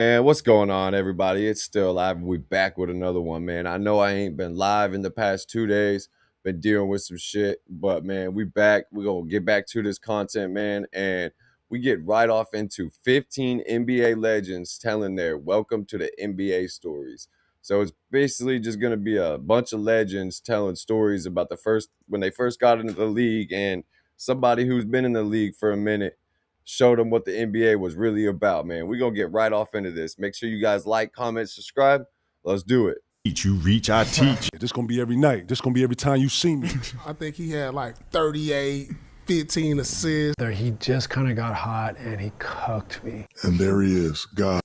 Man, what's going on, everybody? It's still live. We back with another one, man. I know I ain't been live in the past 2 days. Been dealing with some shit, but man, we back. We gonna get back to this content, man, and we get right off into 15 NBA legends telling their welcome to the NBA stories. So it's basically just gonna be a bunch of legends telling stories about the first when they first got into the league and somebody who's been in the league for a minute showed them what the NBA was really about, man. We're going to get right off into this. Make sure you guys like, comment, subscribe. Let's do it. You reach, I teach. This gonna be every night. This gonna be every time you see me. I think he had like 38, 15 assists. He just kind of got hot and he cooked me. And there he is, God.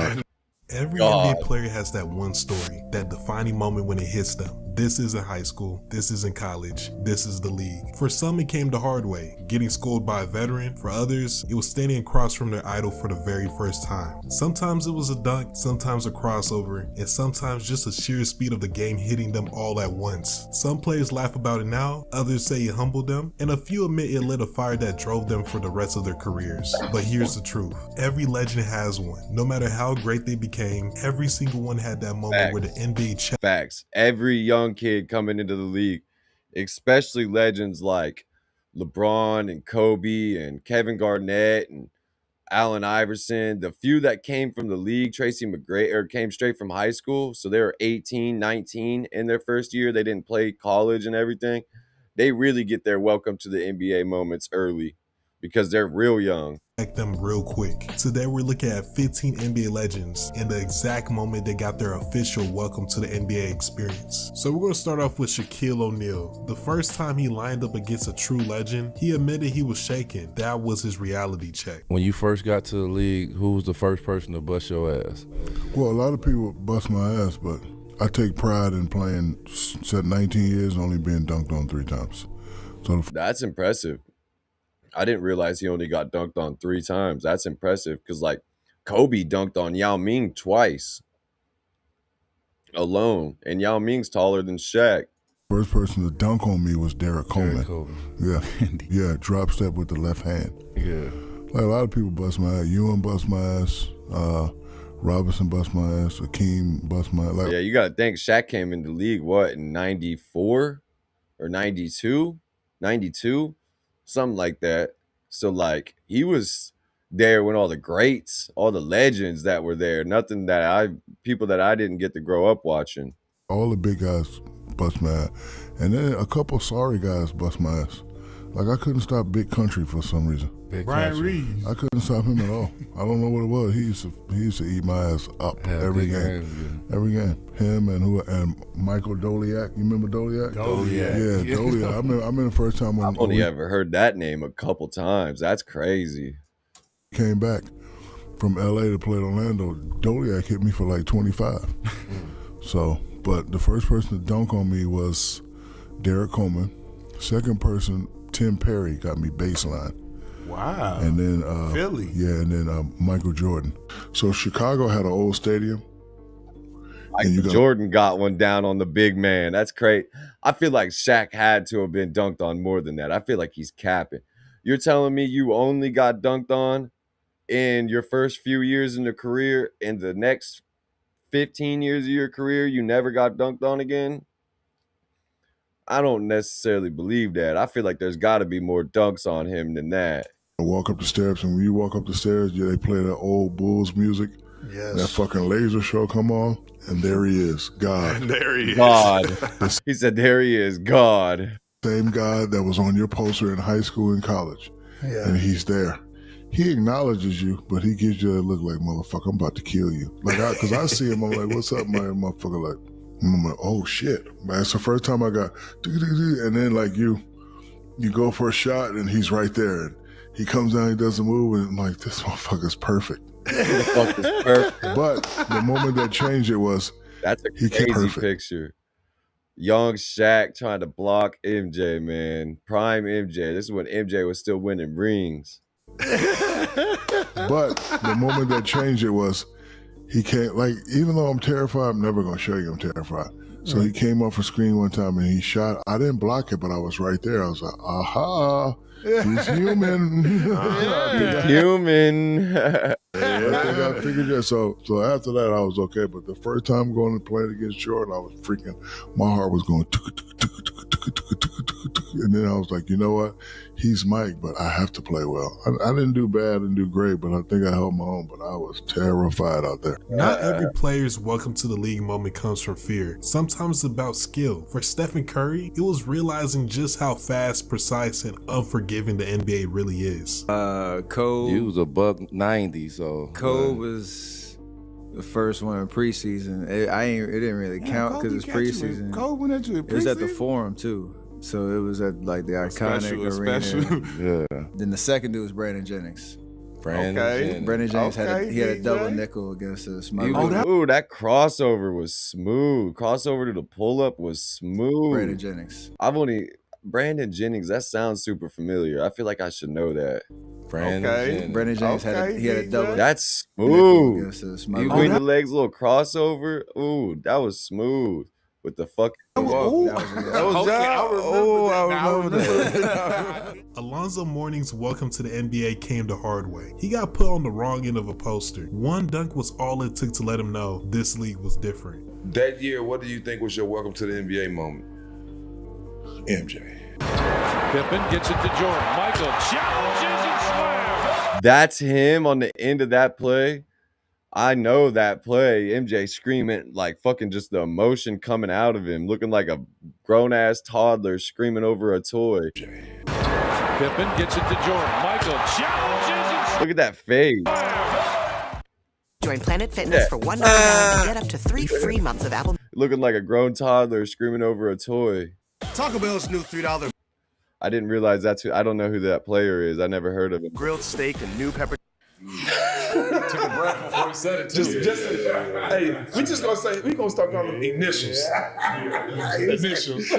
Every God. NBA player has that one story, that defining moment when it hits them. This isn't high school, this isn't college, this is the league. For some, it came the hard way, getting schooled by a veteran. For others, it was standing across from their idol for the very first time. Sometimes it was a dunk, sometimes a crossover, and sometimes just the sheer speed of the game hitting them all at once. Some players laugh about it now, others say it humbled them, and a few admit it lit a fire that drove them for the rest of their careers. But here's the truth. Every legend has one. No matter how great they became, every single one had that moment Facts. where the NBA Facts. Every young kid coming into the league, especially legends like LeBron and Kobe and Kevin Garnett and Allen Iverson, the few that came from the league, Tracy McGrady, came straight from high school. So they were 18, 19 in their first year. They didn't play college and everything. They really get their welcome to the NBA moments early because they're real young. them real quick. Today we're looking at 15 NBA legends and the exact moment they got their official welcome to the NBA experience. So we're going to start off with Shaquille O'Neal. The first time he lined up against a true legend, he admitted he was shaken. That was his reality check. When you first got to the league, who was the first person to bust your ass? Well, a lot of people bust my ass, but I take pride in playing, said 19 years and only being dunked on 3 times. So That's impressive. I didn't realize he only got dunked on 3 times. That's impressive because, like, Kobe dunked on Yao Ming twice alone, and Yao Ming's taller than Shaq. first person to dunk on me was Derek Coleman. Yeah, yeah, drop step with the left hand. Yeah. Like a lot of people bust my ass. Ewing bust my ass. Robinson bust my ass. Akeem bust my ass. Yeah, you got to think Shaq came in the league, what, in 94 or 92? 92? Something like that. So, like, he was there when all the greats, all the legends that were there. Nothing that people that I didn't get to grow up watching. All the big guys bust my ass. And then a couple sorry guys bust my ass. Like, I couldn't stop Big Country for some reason. Bryant Reeves. I couldn't stop him at all. I don't know what it was. He used to eat my ass up every game. Every game. Him and Michael Doliak. You remember Doliak? Doliak. Yeah, Doliak. I remember the first time I've only ever heard that name a couple times. That's crazy. Came back from LA to play at Orlando. Doliak hit me for like 25. So, but the first person to dunk on me was Derek Coleman. Second person, Tim Perry, got me baseline. Wow. And then Philly. Yeah, and then Michael Jordan. So Chicago had an old stadium. Michael Jordan got one down on the big man. That's great. I feel like Shaq had to have been dunked on more than that. I feel like he's capping. You're telling me you only got dunked on in your first few years in the career, in the next 15 years of your career, you never got dunked on again? I don't necessarily believe that. I feel like there's got to be more dunks on him than that. I walk up the steps, and when you walk up the stairs, yeah, they play that old Bulls music. Yes. That fucking laser show come on, and there he is, God. There he is. God. He said, there he is, God. Same God that was on your poster in high school and college. Yeah. And he's there. He acknowledges you, but he gives you a look like, motherfucker, I'm about to kill you. Like, because I see him, I'm like, what's up, man, motherfucker? Like, I'm like, oh shit, man. It's the first time I got, and then like you go for a shot, and he's right there, and he comes down, he doesn't move, and I'm like, this motherfucker's perfect. The fuck is perfect. But the moment that changed it was, That's a he came crazy perfect. picture. Young Shaq trying to block MJ, man. Prime MJ. This is when MJ was still winning rings. But the moment that changed it was, he can't, like, even though I'm terrified, I'm never going to show you I'm terrified. So he came off a screen one time and he shot. I didn't block it, but I was right there. I was like, aha, he's human. Human. I think I figured that. So after that, I was okay. But the first time going to play against Jordan, I was freaking, my heart was going, and then I was like, you know what? He's Mike, but I have to play well. I didn't do bad, I didn't do great, but I think I held my own, but I was terrified out there. Not every player's welcome to the league moment comes from fear. Sometimes it's about skill. For Stephen Curry, it was realizing just how fast, precise, and unforgiving the NBA really is. Cole. He was a $190, so Cole was the first one in preseason. It didn't really count because it's preseason. Cole went at you in It was at the preseason? Forum too, so it was at like the iconic arena. yeah. Then the second dude was Brandon Jennings. Brandon. Brandon Jennings had a DJ. double nickel against us. Ooh, that crossover was smooth. Crossover to the pull-up was smooth. Brandon Jennings. Brandon Jennings, that sounds super familiar. I feel like I should know that. Brandon Jennings had a double. That's nickel smooth. against us. Between the legs, little crossover. Ooh, that was smooth. With the fucking I remember that. Alonzo Mourning's welcome to the NBA came the hard way. He got put on the wrong end of a poster. One dunk was all it took to let him know this league was different. That year, what do you think was your welcome to the NBA moment? MJ. Pippen gets it to Jordan. Michael challenges and slams. That's him on the end of that play. I know that play. MJ screaming, like fucking just the emotion coming out of him, looking like a grown-ass toddler screaming over a toy. Pippen gets it to Jordan. Michael challenges and slams. Look at that face. Join Planet Fitness for $1 and get up to 3 free months of Apple. Looking like a grown toddler screaming over a toy. Taco Bell's new $3 I didn't realize that's who. I don't know who that player is. I never heard of him. grilled steak and new pepper. Took a breath before he said it. Hey, we gonna start calling them initials. Initials.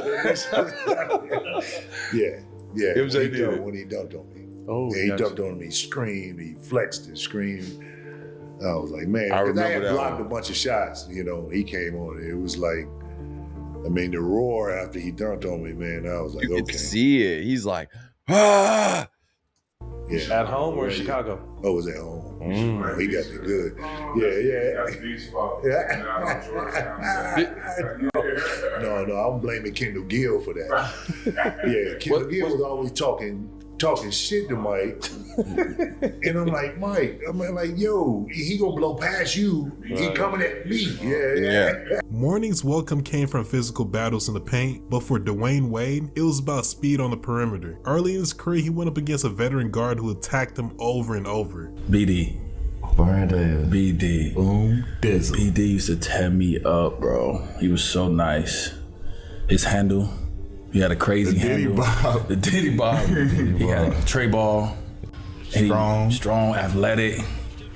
Yeah. MJ did it. When he dunked on me. Oh, yeah, he dunked on me, screamed, he flexed and screamed. I was like, man, I because I remember had that blocked one. a bunch of shots, he came on. It was like, the roar after he dunked on me, man, I was like, You okay. could see it. He's like, ah. Yeah. At home or in Chicago? Oh, it was at home. Oh, he got me good. No, I'm blaming Kendall Gill for that. Kendall Gill was always talking shit to Mike. And I'm like, Mike, yo, he gonna blow past you. He coming at me. Yeah. Mourning's welcome came from physical battles in the paint, but for Dwyane Wade, it was about speed on the perimeter. Early in his career, he went up against a veteran guard who attacked him over and over. BD. BD. Boom. BD used to tear me up, bro. He was so nice. His handle, he had a crazy handle. The Diddy Bob. He had a tray ball. Strong, athletic,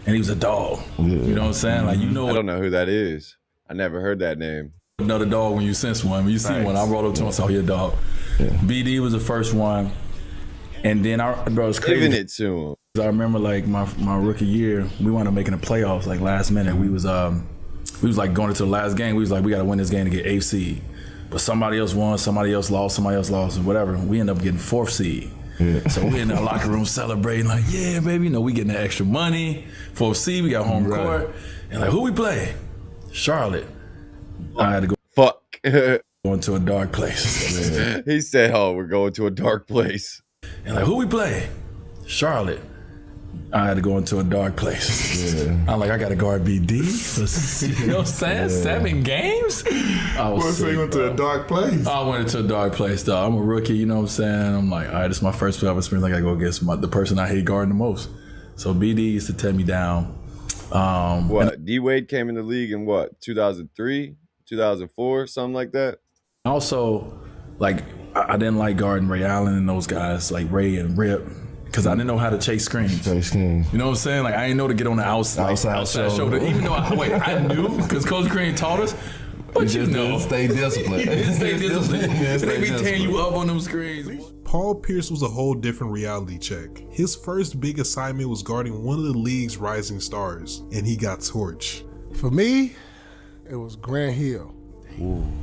and he was a dog. Yeah. You know what I'm saying? Like, I don't know who that is. I never heard that name. Another dog when you sense one. When you see one, I roll up to him and say, oh, you're a dog. Yeah. BD was the first one. And then bro, it was crazy. Giving it to him. I remember like my rookie year, we wound up making the playoffs like last minute. We was like going into the last game. We was like, we gotta win this game to get 8th seed. But somebody else won, somebody else lost, and whatever. We ended up getting 4th seed. Yeah. So we in the locker room celebrating like, yeah, baby, we getting the extra money. 4th seed, we got home court. And like, who we play? Charlotte. I had to go. Fuck. Going to a dark place. Yeah. He said, oh, we're going to a dark place. And like, who we play? Charlotte. I had to go into a dark place. Yeah. I'm like, I got to guard BD. You know what I'm saying? Yeah. 7 games? I was went to a dark place. I went into a dark place, dog. I'm a rookie, you know what I'm saying? I'm like, all right, this is my first playoff experience. I got to go against the person I hate guarding the most. So BD used to tear me down. D-Wade came in the league in what, 2003, 2004, something like that? Also, like, I didn't like guarding Ray Allen and those guys, like Ray and Rip, because I didn't know how to chase screens. You know what I'm saying? Like, I didn't know to get on the outside shoulder. Even though I knew, because Coach Green taught us, but you know. Stay disciplined. Stay disciplined. They be tearing you up on them screens. Paul Pierce was a whole different reality check. His first big assignment was guarding one of the league's rising stars, and he got torched. For me, it was Grant Hill.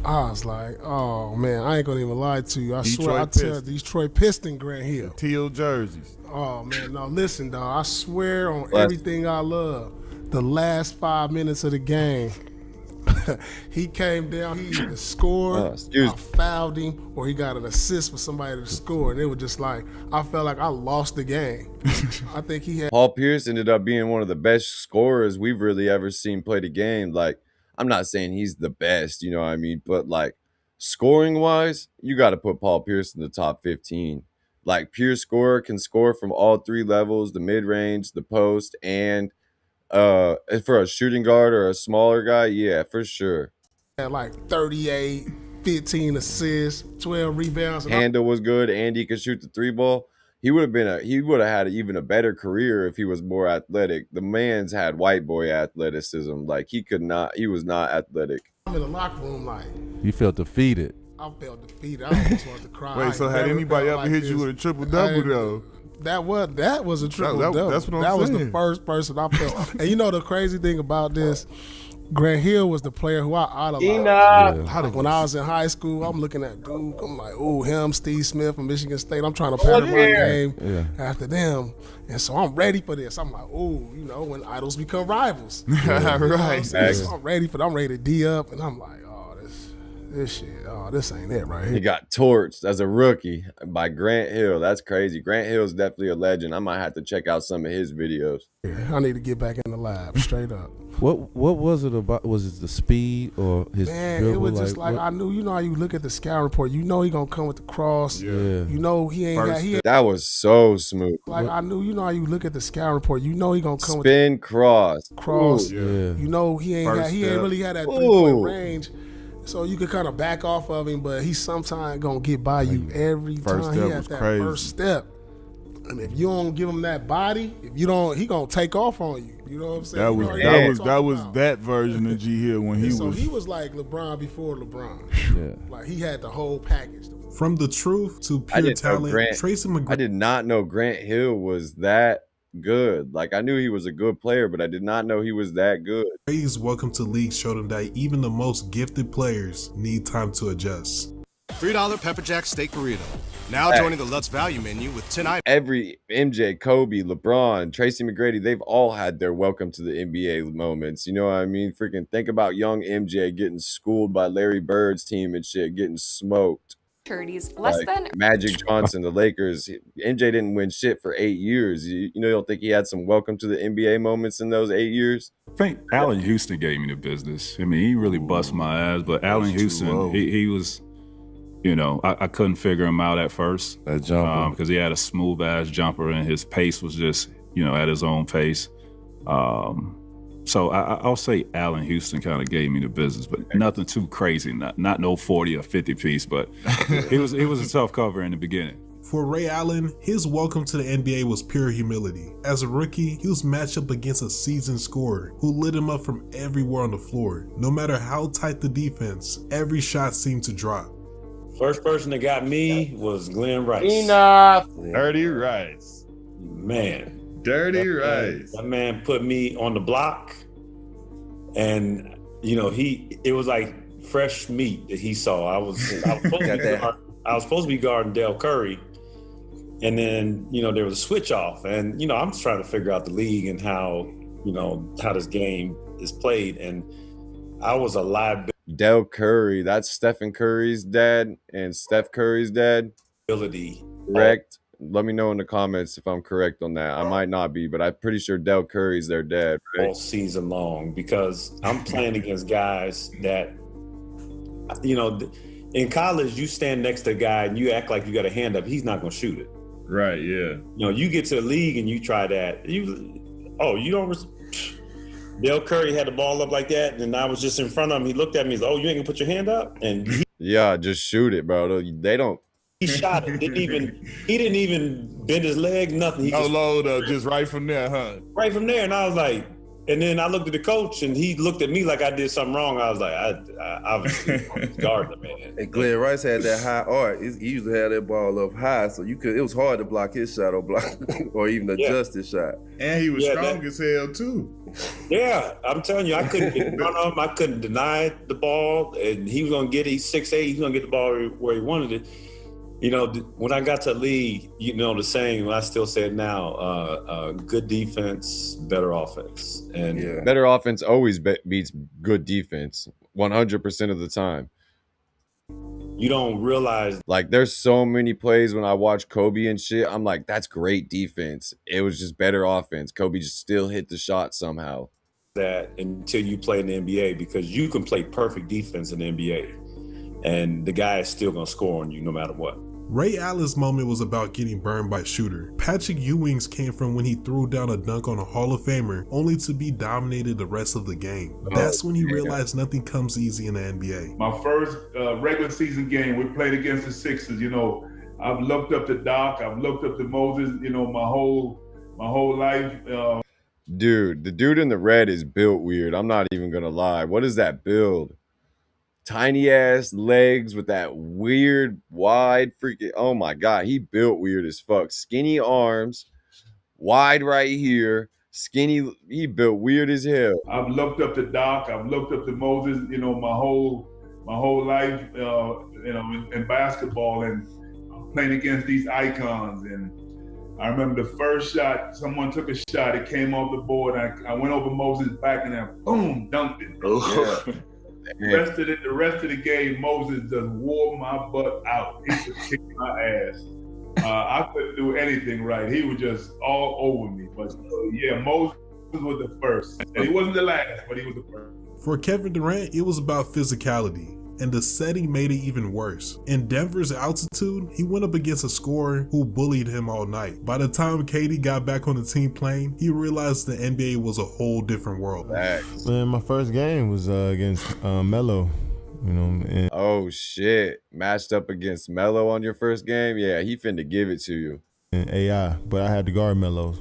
I was like, oh man, I ain't gonna even lie to you. I swear, I tell Detroit Piston Grant Hill. Teal jerseys. Oh man, no, listen, dog. I swear on everything I love. The last 5 minutes of the game, he came down. He either scored, I fouled him, or he got an assist for somebody to score, and it was just like I felt like I lost the game. I think he had. Paul Pierce ended up being one of the best scorers we've really ever seen play the game. Like, I'm not saying he's the best, you know what I mean, but like scoring wise, you got to put Paul Pierce in the top 15. Like, pure scorer, can score from all three levels: the mid range, the post, and for a shooting guard or a smaller guy, yeah, for sure. Had like 38, 15 assists, 12 rebounds. Handle was good, and he could shoot the three ball. He would have had even a better career if he was more athletic. The man's had white boy athleticism. Like, he was not athletic. I'm in the locker room like. You felt defeated. I felt defeated. I almost wanted to cry. Wait, so had anybody ever hit you with a triple-double, though? That was a triple-double. That's what I'm saying. That was the first person I felt. And you know the crazy thing about this? Grant Hill was the player who I idolized. Yeah. When I was in high school, I'm looking at Duke. I'm like, oh, him, Steve Smith from Michigan State. I'm trying to pattern my game after them. And so I'm ready for this. I'm like, oh, you know, when idols become rivals. Right. So I'm ready to D up. And I'm like, oh, this shit, this ain't it right here. He got torched as a rookie by Grant Hill. That's crazy. Grant Hill's definitely a legend. I might have to check out some of his videos. Yeah, I need to get back in the lab, straight up. What was it about? Was it the speed or his dribble? It was just like I knew. You know how you look at the scout report. You know he gonna come with the cross. Yeah. You know he ain't. That was so smooth. Like I knew. You know how you look at the scout report. You know he gonna come spin with cross. Cross. Yeah. You know he ain't really had that 3-point range. So you could kind of back off of him, but he's sometimes gonna get by you every time. He had that first step. And if you don't give him that body, he gonna take off on you. You know what I'm saying? That was that version of G Hill when he was. So he was like LeBron before LeBron. Yeah. Like he had the whole package. From the truth to pure talent, Tracy McGrady. I did not know Grant Hill was that good. Like, I knew he was a good player, but I did not know he was that good. Gray's welcome to league showed him that even the most gifted players need time to adjust. $3 Pepper Jack Steak Burrito. Now joining the Lutz Value Menu with 10 items. Every MJ, Kobe, LeBron, Tracy McGrady, they've all had their welcome to the NBA moments. You know what I mean? Freaking think about young MJ getting schooled by Larry Bird's team and shit, getting smoked. Less than Magic Johnson, the Lakers. MJ didn't win shit for 8 years. You don't think he had some welcome to the NBA moments in those 8 years? I think Allen Houston gave me the business. I mean, he really bust my ass, but Allen Houston, he was, you know, I couldn't figure him out at first. That jumper. Because he had a smooth ass jumper and his pace was just, you know, at his own pace. So I'll say Allen Houston kind of gave me the business, but nothing too crazy, not no 40 or 50 piece, but it was a tough cover in the beginning. For Ray Allen, his welcome to the NBA was pure humility. As a rookie, he was matched up against a seasoned scorer who lit him up from everywhere on the floor. No matter how tight the defense, every shot seemed to drop. First person that got me was Glenn Rice. Enough. Dirty Rice. Man. Dirty Rice. That man put me on the block, and you know it was like fresh meat that he saw. I was supposed to be guarding Del Curry, and then you know there was a switch off, and you know I'm just trying to figure out the league and how this game is played, and I was a liability. Del Curry, that's Stephen Curry's dad and Steph Curry's dad. Correct. Let me know in the comments if I'm correct on that. I might not be, but I'm pretty sure Del Curry's their dad, right? All season long, because I'm playing against guys that, you know, in college, you stand next to a guy and you act like you got a hand up. He's not going to shoot it. Right, yeah. You know, you get to the league and you try that. You don't. Del Curry had the ball up like that, and I was just in front of him. He looked at me and said, "Oh, you ain't going to put your hand up?" And yeah, just shoot it, bro. They don't. He shot it. He didn't even bend his leg, nothing. He load up, just right from there, huh? Right from there. And I was like, And then I looked at the coach, and he looked at me like I did something wrong. I was like, I obviously guard the man. And Glenn Rice had that high arc. He usually had that ball up high, so it was hard to block his shot or block or even adjust his shot. And he was strong as hell too. Yeah, I'm telling you, I couldn't get in front of him. I couldn't deny the ball, and he was gonna get it. He's 6'8". He's gonna get the ball where he wanted it. You know, when I got to the league, you know the saying, I still say it now, good defense, better offense. And better offense always beats good defense 100% of the time. You don't realize. Like, there's so many plays when I watch Kobe and shit, I'm like, that's great defense. It was just better offense. Kobe just still hit the shot somehow. That until you play in the NBA, because you can play perfect defense in the NBA, and the guy is still gonna score on you no matter what. Ray Allen's moment was about getting burned by a shooter. Patrick Ewing's came from when he threw down a dunk on a Hall of Famer, only to be dominated the rest of the game. That's when he realized nothing comes easy in the NBA. My first regular season game, we played against the Sixers. You know, I've looked up to Doc, I've looked up to Moses. You know, my whole life. Dude, the dude in the red is built weird. I'm not even gonna lie. What is that build? Tiny ass legs with that weird wide freaking, oh my god, he built weird as fuck. Skinny arms, wide right here, skinny, he built weird as hell. I've looked up to Doc, I've looked up to Moses, you know, my whole life, you know, in basketball, and I'm playing against these icons. And I remember the first shot, someone took a shot, it came off the board, I went over Moses' back and then boom, dunked it. Yeah. The rest of the game, Moses just wore my butt out. He was kicking my ass. I couldn't do anything right. He was just all over me. But yeah, Moses was the first. And he wasn't the last, but he was the first. For Kevin Durant, it was about physicality, and the setting made it even worse. In Denver's altitude, he went up against a scorer who bullied him all night. By the time KD got back on the team playing, he realized the NBA was a whole different world. Man, my first game was against Melo. You know, oh shit, matched up against Melo on your first game? Yeah, he finna give it to you. And AI, but I had to guard Melo,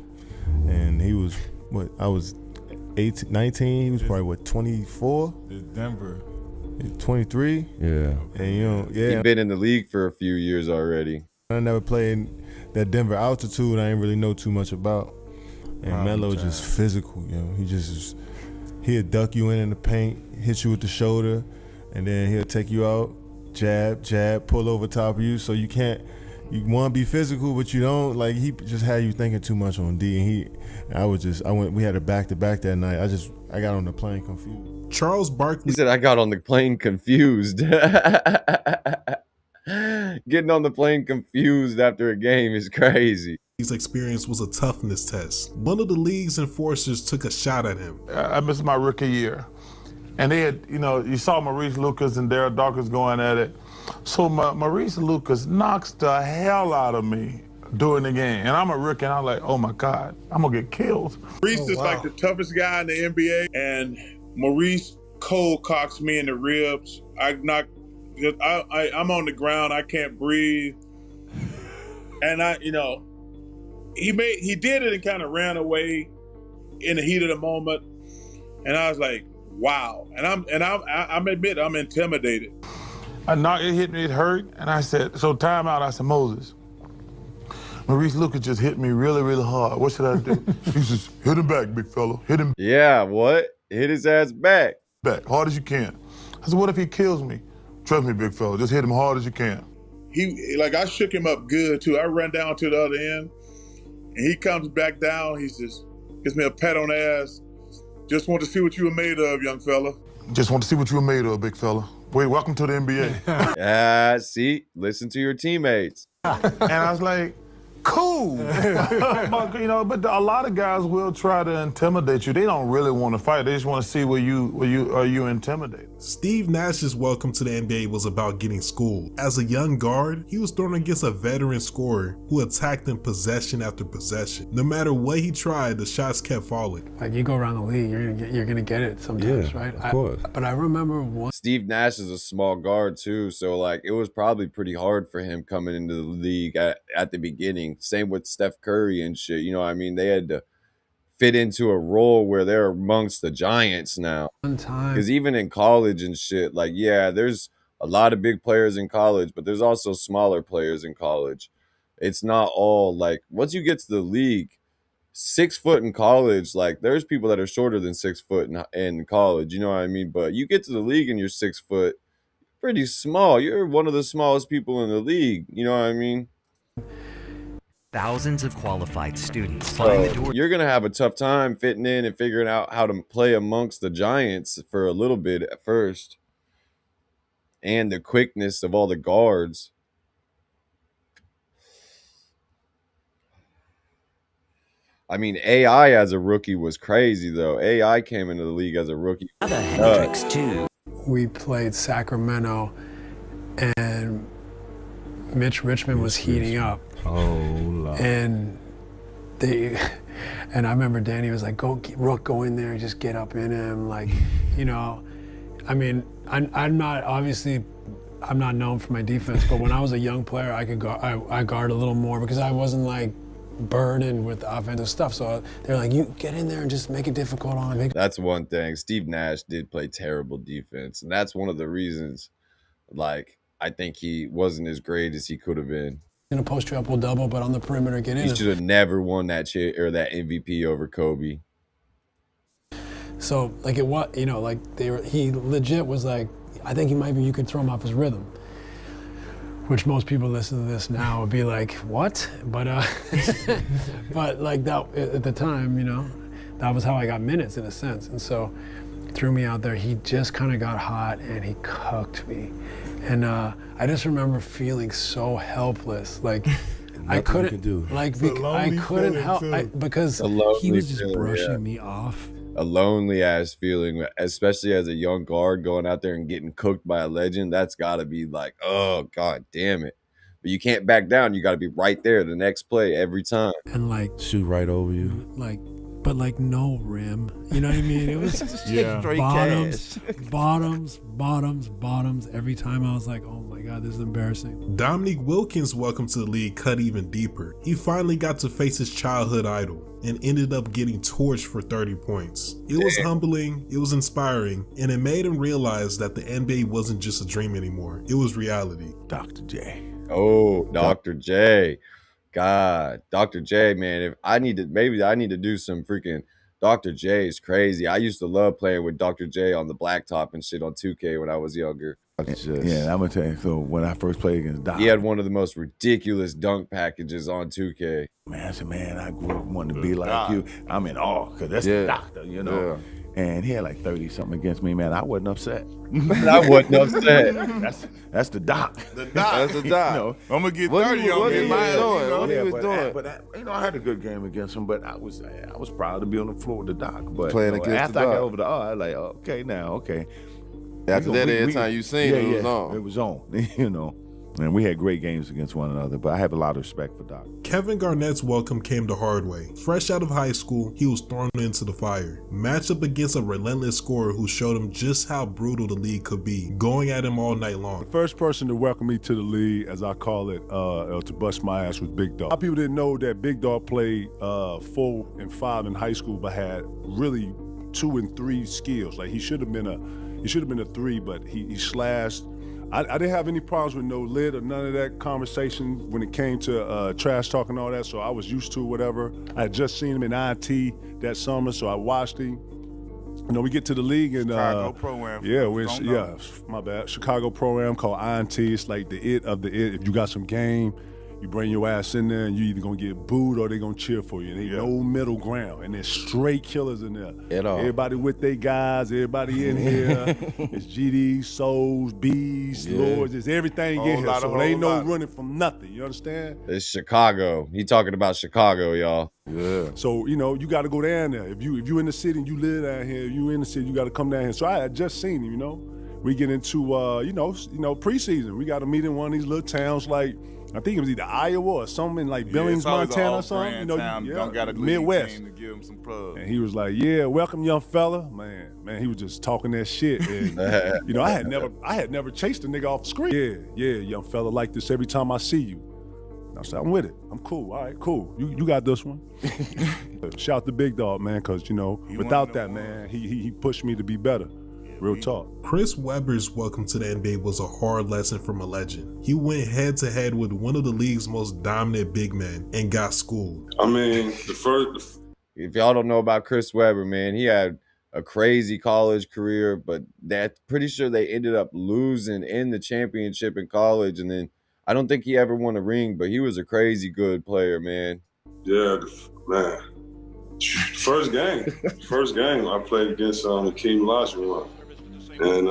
and he was what? I was 18, 19. He was probably what, 24? It's Denver. 23. Yeah. And you know, yeah. He's been in the league for a few years already. I never played that Denver altitude. I didn't really know too much about. And Melo just physical, you know. He'll duck you in the paint, hit you with the shoulder, and then he'll take you out, jab, pull over top of you. So you want to be physical, but you don't. Like, he just had you thinking too much on D. And we had a back-to-back that night. I got on the plane confused. Charles Barkley. He said, I got on the plane confused. Getting on the plane confused after a game is crazy. His experience was a toughness test. One of the league's enforcers took a shot at him. I missed my rookie year. And they had, you know, you saw Maurice Lucas and Daryl Dawkins going at it. So Maurice Lucas knocks the hell out of me during the game. And I'm a rookie, and I'm like, oh my God, I'm gonna get killed. Maurice is like the toughest guy in the NBA, and Maurice cold cocks me in the ribs. I'm on the ground, I can't breathe. And he did it and kind of ran away in the heat of the moment. And I was like, wow. And I'm admit I'm intimidated. It hit me, it hurt, and I said, so time out. I said, Moses, Maurice Lucas just hit me really, really hard. What should I do? He says, hit him back, big fella. Hit him. Yeah, what? Hit his ass back. Back, hard as you can. I said, what if he kills me? Trust me, big fella, just hit him hard as you can. I shook him up good too. I ran down to the other end, and he comes back down. He says, gives me a pat on the ass. Just want to see what you were made of, young fella. Just want to see what you were made of, big fella. Wait, welcome to the NBA. See, listen to your teammates. And I was like, cool. But a lot of guys will try to intimidate you. They don't really want to fight. They just want to see are you intimidated. Steve Nash's welcome to the NBA was about getting schooled. As a young guard, he was thrown against a veteran scorer who attacked him possession after possession. No matter what he tried, the shots kept falling. Like, you go around the league, you're gonna get it sometimes, right? Of course. But I remember one. Steve Nash is a small guard too, so like it was probably pretty hard for him coming into the league at the beginning. Same with Steph Curry and shit. You know what I mean? They had to fit into a role where they're amongst the giants now. One time. Because even in college and shit, like, yeah, there's a lot of big players in college, but there's also smaller players in college. It's not all like, once you get to the league, 6 foot in college, like there's people that are shorter than 6 foot in college, you know what I mean? But you get to the league and you're 6 foot, pretty small. You're one of the smallest people in the league, you know what I mean? Thousands of qualified students find the door. You're gonna have a tough time fitting in and figuring out how to play amongst the giants for a little bit at first. And the quickness of all the guards. I mean, AI as a rookie was crazy, though. AI came into the league as a rookie. We played Sacramento, and Mitch Richmond was heating up. Oh, Lord. And I remember Danny was like, Rook, go in there and just get up in him. Like, you know, I mean, I'm not known for my defense, but when I was a young player, I guard a little more because I wasn't like burdened with offensive stuff. So they're like, you get in there and just make it difficult on him. That's one thing. Steve Nash did play terrible defense. And that's one of the reasons, like, I think he wasn't as great as he could have been. In a post triple double, but on the perimeter, get in. He should have never won that that MVP over Kobe. So like it was, you know, like he legit was like, I think you could throw him off his rhythm. Which most people listen to this now would be like, what? But but like that at the time, you know, that was how I got minutes in a sense. And so threw me out there. He just kind of got hot and he cooked me. And I just remember feeling so helpless. Like I couldn't do. Like I couldn't help because he was just brushing me off. A lonely ass feeling, especially as a young guard going out there and getting cooked by a legend. That's got to be like, oh god damn it. But you can't back down. You got to be right there the next play every time. And like shoot right over you. Like, but like no rim. You know what I mean? It was bottoms. Every time I was like, oh my god, this is embarrassing. Dominique Wilkins' welcome to the league cut even deeper. He finally got to face his childhood idol and ended up getting torched for 30 points. It was humbling, it was inspiring, and it made him realize that the NBA wasn't just a dream anymore. It was reality. Dr. J. Oh, Dr. J. God, Dr. J, man, maybe I need to do some freaking Dr. J is crazy. I used to love playing with Dr. J on the blacktop and shit on 2K when I was younger. Yeah, I'm gonna tell you. So when I first played against Doc, he had one of the most ridiculous dunk packages on 2K. Man, I said, man, I grew up wanting to be like you. I'm in awe because that's the doctor, you know. Yeah. And he had like 30 something against me, man. I wasn't upset. I wasn't upset. That's the doc. The doc. That's the doc. You know, I'm gonna get 30 on me. What he was doing. But you know, I had a good game against him. But I was proud to be on the floor with the doc. But playing against after the I doc. got over the I was like, okay, now, okay. After that, every time you seen it, it was on. It was on, you know. And we had great games against one another, but I have a lot of respect for Doc. Kevin Garnett's welcome came the hard way. Fresh out of high school, he was thrown into the fire. Matched up against a relentless scorer who showed him just how brutal the league could be, going at him all night long. The first person to welcome me to the league, as I call it, to bust my ass was Big Dog. A lot of people didn't know that Big Dog played 4 and 5 in high school, but had really 2 and 3 skills. Like he should have been a 3, but he slashed. I didn't have any problems with no lid or none of that conversation when it came to trash talk and all that, so I was used to whatever. I had just seen him in INT that summer, so I watched him. You know, we get to the league and Chicago program. My bad. Chicago program called INT. It's like the it of the it. If you got some game, you bring your ass in there and you either gonna get booed or they gonna cheer for you. And ain't no middle ground. And there's straight killers in there. At all. Everybody with their guys, everybody in here. It's GDs, Souls, Bs, Lords, it's everything in here. So there ain't no running from nothing. You understand? It's Chicago. He talking about Chicago, y'all. Yeah. So, you know, you gotta go down there. If you in the city and you live down here, you in the city, you gotta come down here. So I had just seen him, you know. We get into you know, preseason. We gotta meet in one of these little towns like I think it was either Iowa or something in like Billings, Montana or something. You know, don't got a Midwest. team to give him some pub. And he was like, "Yeah, welcome, young fella." Man, he was just talking that shit. And you know, I had never chased a nigga off the screen. Yeah, young fella, like this every time I see you. I said, I'm with it. I'm cool. All right, cool. You got this one. Shout to Big Dog, man, because, without that, man, he pushed me to be better. Real talk. Chris Webber's welcome to the NBA was a hard lesson from a legend. He went head to head with one of the league's most dominant big men and got schooled. I mean, if y'all don't know about Chris Webber, man, he had a crazy college career, but pretty sure they ended up losing in the championship in college, and then I don't think he ever won a ring, but he was a crazy good player, man. Yeah, man. First game I played against Hakeem Olajuwon. And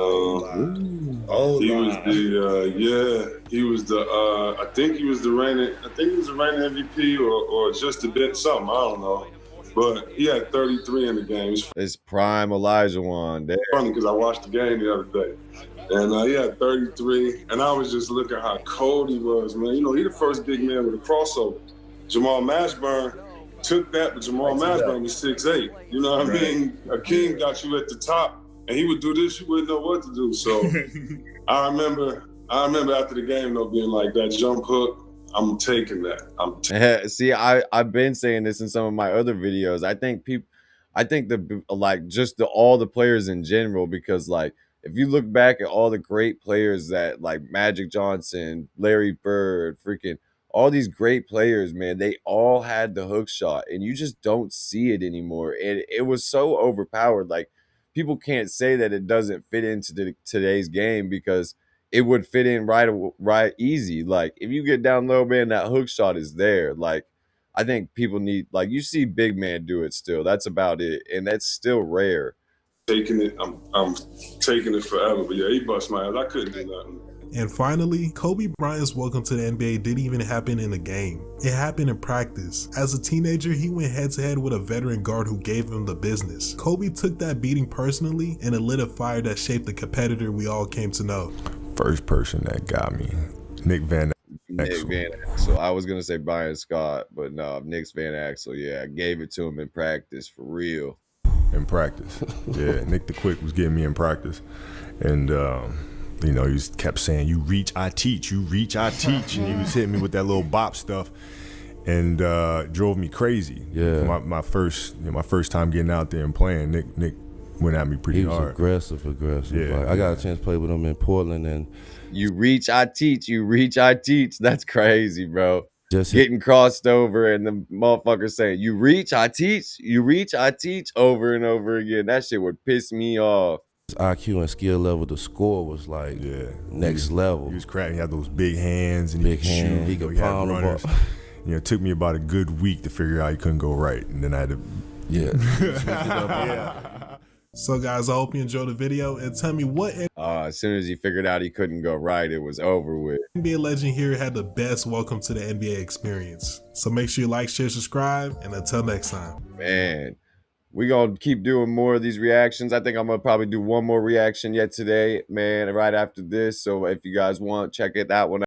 he was the I think he was the reigning MVP or just a bit something, I don't know. But he had 33 in the game. It's prime Olajuwon. It's funny because I watched the game the other day. And he had 33, and I was just looking how cold he was, man. He the first big man with a crossover. Jamal Mashburn took that, but Jamal Mashburn was 6'8". You know what I mean? Hakeem got you at the top, and he would do this, you wouldn't know what to do. So I remember after the game, though, being like, that jump hook, I'm taking that. See, I've been saying this in some of my other videos. I think all the players in general, because if you look back at all the great players that Magic Johnson, Larry Bird, freaking all these great players, man, they all had the hook shot, and you just don't see it anymore. And it was so overpowered. People can't say that it doesn't fit into today's game, because it would fit in right easy. If you get down low, man, that hook shot is there. I think people need, you see big man do it still. That's about it, and that's still rare. Taking it, I'm taking it forever. But yeah, he bust my ass. I couldn't do nothing. And finally, Kobe Bryant's welcome to the NBA didn't even happen in a game. It happened in practice. As a teenager, he went head to head with a veteran guard who gave him the business. Kobe took that beating personally, and it lit a fire that shaped the competitor we all came to know. First person that got me, Nick Van Exel. I was gonna say Byron Scott, but no, Nick Van Exel. Yeah, I gave it to him in practice for real. In practice, yeah. Nick the Quick was getting me in practice, and he kept saying, "You reach, I teach. You reach, I teach," and he was hitting me with that little bop stuff, and drove me crazy. Yeah, my first time getting out there and playing, Nick went at me pretty hard. He was aggressive. Yeah, I got a chance to play with him in Portland, and you reach, I teach. You reach, I teach. That's crazy, bro. Just getting crossed over, and the motherfucker saying, "You reach, I teach. You reach, I teach," over and over again. That shit would piss me off. His IQ and skill level to score was next level. He was cracking. He had those big hands, and he could shoot. He could pound the ball. It took me about a good week to figure out he couldn't go right, and then I had to. Yeah. So guys, I hope you enjoyed the video, and tell me what as soon as he figured out he couldn't go right, it was over with. NBA legend here had the best welcome to the NBA experience. So make sure you like, share, subscribe, and until next time. Man, we're going to keep doing more of these reactions. I think I'm going to probably do one more reaction yet today, man, right after this. So if you guys want, check that one out.